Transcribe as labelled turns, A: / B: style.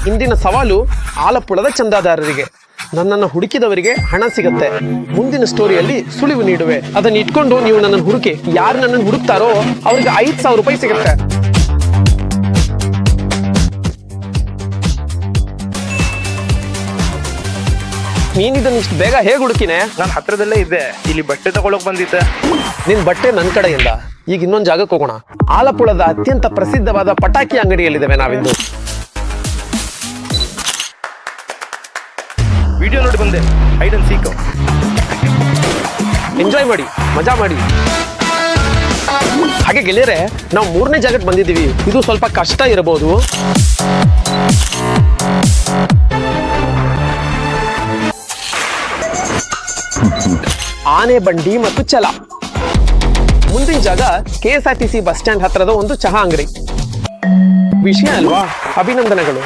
A: ಇಂದಿನ ಸವಾಲು ಆಲಪ್ಪುಳದ ಚಂದಾದಾರರಿಗೆ. ನನ್ನನ್ನು ಹುಡುಕಿದವರಿಗೆ ಹಣ ಸಿಗತ್ತೆ. ಮುಂದಿನ ಸ್ಟೋರಿಯಲ್ಲಿ ಸುಳಿವು ನೀಡುವೆ. ಅದನ್ನ ಇಟ್ಕೊಂಡು ನೀವು ನನ್ನನ್ನು ಹುಡುಕಿ. ಯಾರು ನನ್ನನ್ನು ಹುಡುಕ್ತಾರೋ ಅವ್ರಿಗೆ 5,000 ರೂಪಾಯಿ ಸಿಗುತ್ತೆ. ನೀನಿದನ್ನ ಇಷ್ಟು ಬೇಗ ಹೇಗೆ ಹುಡುಕಿನೆ?
B: ನಾನು ಹತ್ರದಲ್ಲೇ ಇದ್ದೆ, ಇಲ್ಲಿ ಬಟ್ಟೆ ತಗೊಳಕ್ ಬಂದಿದ್ದೆ.
A: ನಿನ್ ಬಟ್ಟೆ ನನ್ನ ಕಡೆಯಿಂದ. ಈಗ ಇನ್ನೊಂದು ಜಾಗಕ್ಕೆ ಹೋಗೋಣ. ಆಲಪ್ಪುಳದ ಅತ್ಯಂತ ಪ್ರಸಿದ್ಧವಾದ ಪಟಾಕಿ ಅಂಗಡಿಯಲ್ಲಿದ್ದೇವೆ ನಾವಿಂದು.
B: ವಿಡಿಯೋ ನೋಡಿ ಬಂದೆ, ಹೈಡ್ ಅಂಡ್ ಸೀಕ್.
A: ಎಂಜಾಯ್ ಮಾಡಿ, ಮಜಾ ಮಾಡಿ. ಹಾಗೆ ಗೆಳೆಯರೆ, ನಾವು 3ನೇ ಜಾಗಕ್ಕೆ ಬಂದಿದ್ದೀವಿ. ಇದು ಸ್ವಲ್ಪ ಕಷ್ಟ ಇರಬಹುದು. ಆನೆ ಬಂಡಿ ಮತ್ತು ಛಲ. ಮುಂದಿನ ಜಾಗ KSRTC ಬಸ್ ಸ್ಟ್ಯಾಂಡ್ ಹತ್ರದ ಒಂದು ಚಹಾ ಅಂಗಡಿ. ವಿಷಯ ಅಲ್ವಾ? ಅಭಿನಂದನೆಗಳು.